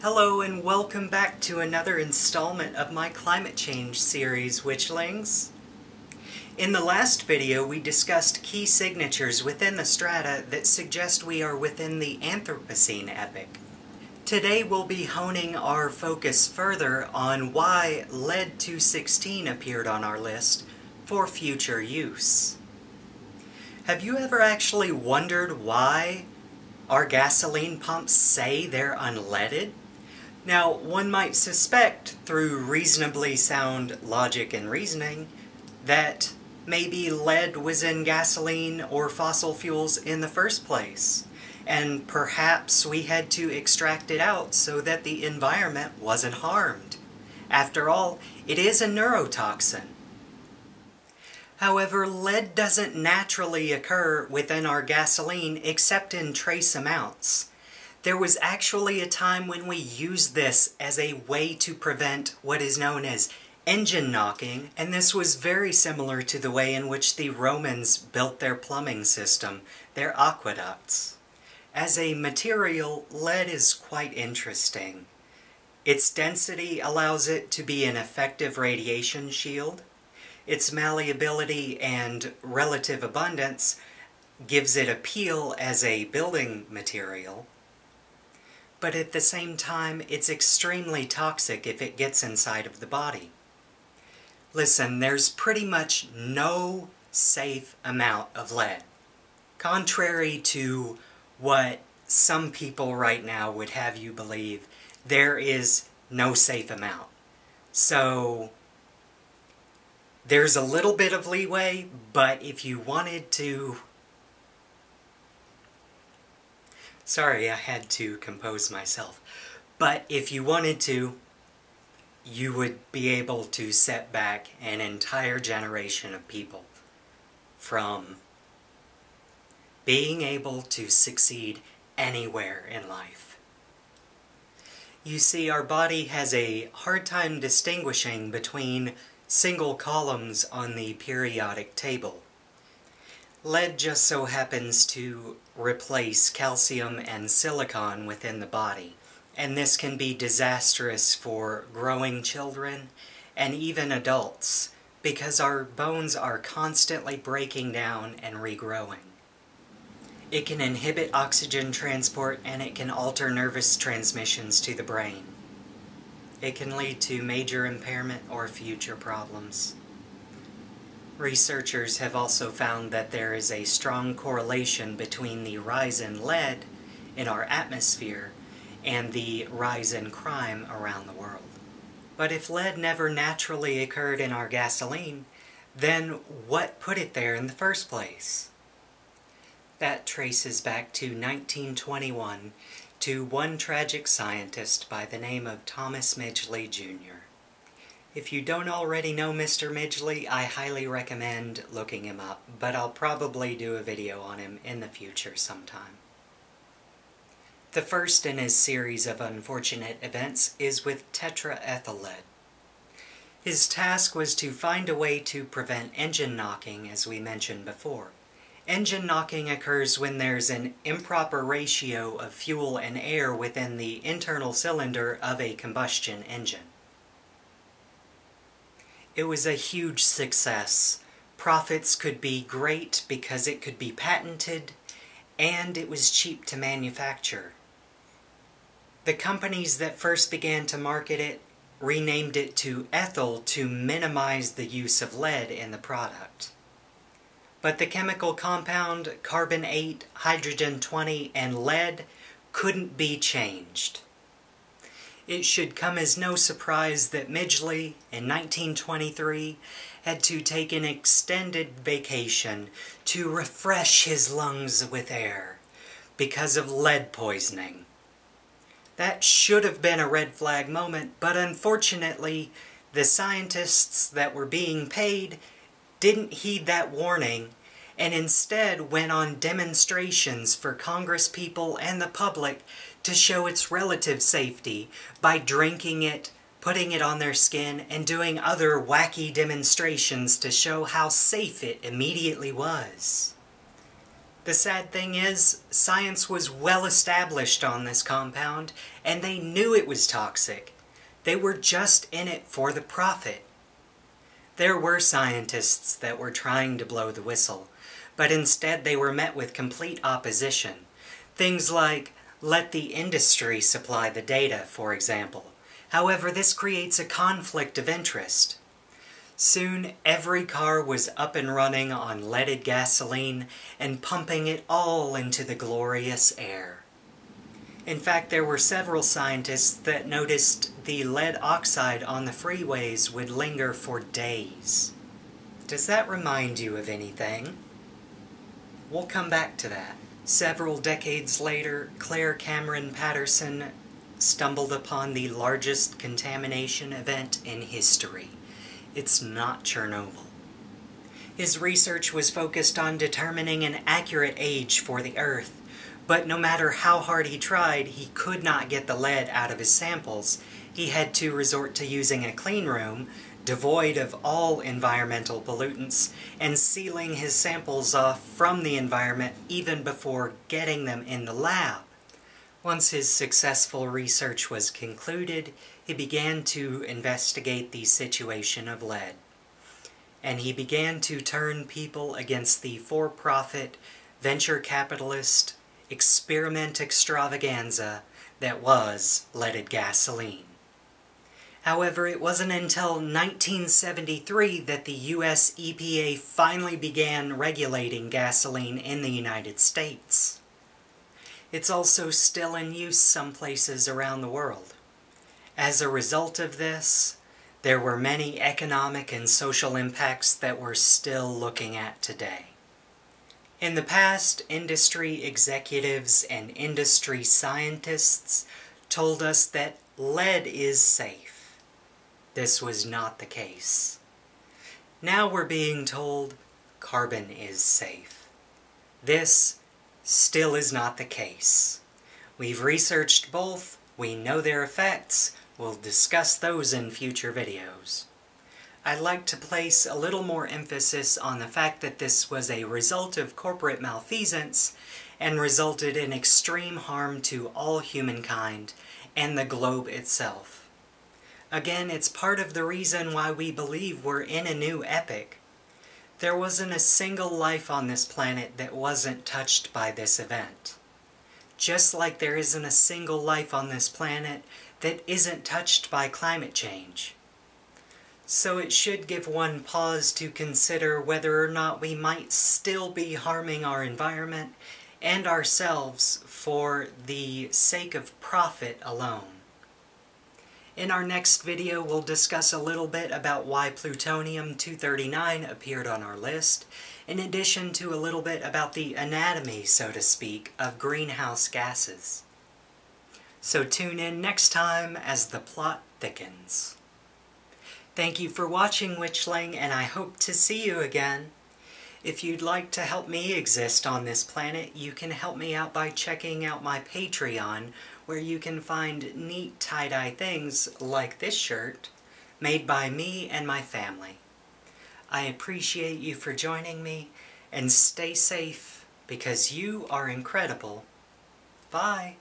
Hello and welcome back to another installment of my climate change series, Witchlings. In the last video we discussed key signatures within the strata that suggest we are within the Anthropocene Epoch. Today we'll be honing our focus further on why lead-216 appeared on our list for future use. Have you ever actually wondered why our gasoline pumps say they're unleaded? Now, one might suspect, through reasonably sound logic and reasoning, that maybe lead was in gasoline or fossil fuels in the first place, and perhaps we had to extract it out so that the environment wasn't harmed. After all, it is a neurotoxin. However, lead doesn't naturally occur within our gasoline except in trace amounts. There was actually a time when we used this as a way to prevent what is known as engine knocking, and this was very similar to the way in which the Romans built their plumbing system, their aqueducts. As a material, lead is quite interesting. Its density allows it to be an effective radiation shield. Its malleability and relative abundance gives it appeal as a building material. But at the same time, it's extremely toxic if it gets inside of the body. Listen, there's pretty much no safe amount of lead. Contrary to what some people right now would have you believe, there is no safe amount. So there's a little bit of leeway, but if you wanted to... Sorry, I had to compose myself. But if you wanted to, you would be able to set back an entire generation of people from being able to succeed anywhere in life. You see, our body has a hard time distinguishing between single columns on the periodic table. Lead just so happens to replace calcium and silicon within the body, and this can be disastrous for growing children and even adults, because our bones are constantly breaking down and regrowing. It can inhibit oxygen transport, and it can alter nervous transmissions to the brain. It can lead to major impairment or future problems. Researchers have also found that there is a strong correlation between the rise in lead in our atmosphere and the rise in crime around the world. But if lead never naturally occurred in our gasoline, then what put it there in the first place? That traces back to 1921 to one tragic scientist by the name of Thomas Midgley, Jr. If you don't already know Mr. Midgley, I highly recommend looking him up, but I'll probably do a video on him in the future sometime. The first in his series of unfortunate events is with tetraethyl lead. His task was to find a way to prevent engine knocking, as we mentioned before. Engine knocking occurs when there's an improper ratio of fuel and air within the internal cylinder of a combustion engine. It was a huge success. Profits could be great because it could be patented, and it was cheap to manufacture. The companies that first began to market it renamed it to ethyl to minimize the use of lead in the product. But the chemical compound carbon-8, hydrogen-20, and lead couldn't be changed. It should come as no surprise that Midgley, in 1923, had to take an extended vacation to refresh his lungs with air because of lead poisoning. That should have been a red flag moment, but unfortunately, the scientists that were being paid didn't heed that warning, and instead went on demonstrations for Congresspeople and the public to show its relative safety by drinking it, putting it on their skin, and doing other wacky demonstrations to show how safe it immediately was. The sad thing is, science was well established on this compound, and they knew it was toxic. They were just in it for the profit. There were scientists that were trying to blow the whistle, but instead they were met with complete opposition. Things like, let the industry supply the data, for example. However, this creates a conflict of interest. Soon, every car was up and running on leaded gasoline and pumping it all into the glorious air. In fact, there were several scientists that noticed the lead oxide on the freeways would linger for days. Does that remind you of anything? We'll come back to that. Several decades later, Claire Cameron Patterson stumbled upon the largest contamination event in history. It's not Chernobyl. His research was focused on determining an accurate age for the Earth, but no matter how hard he tried, he could not get the lead out of his samples. He had to resort to using a clean room, devoid of all environmental pollutants, and sealing his samples off from the environment even before getting them in the lab. Once his successful research was concluded, he began to investigate the situation of lead. And he began to turn people against the for-profit, venture capitalist, experiment extravaganza that was leaded gasoline. However, it wasn't until 1973 that the US EPA finally began regulating gasoline in the United States. It's also still in use some places around the world. As a result of this, there were many economic and social impacts that we're still looking at today. In the past, industry executives and industry scientists told us that lead is safe. This was not the case. Now we're being told carbon is safe. This still is not the case. We've researched both, we know their effects, we'll discuss those in future videos. I'd like to place a little more emphasis on the fact that this was a result of corporate malfeasance and resulted in extreme harm to all humankind and the globe itself. Again, it's part of the reason why we believe we're in a new epoch. There wasn't a single life on this planet that wasn't touched by this event. Just like there isn't a single life on this planet that isn't touched by climate change. So it should give one pause to consider whether or not we might still be harming our environment and ourselves for the sake of profit alone. In our next video, we'll discuss a little bit about why plutonium-239 appeared on our list, in addition to a little bit about the anatomy, so to speak, of greenhouse gases. So tune in next time as the plot thickens. Thank you for watching, Witchling, and I hope to see you again. If you'd like to help me exist on this planet, you can help me out by checking out my Patreon, where you can find neat tie-dye things like this shirt, made by me and my family. I appreciate you for joining me, and stay safe, because you are incredible. Bye!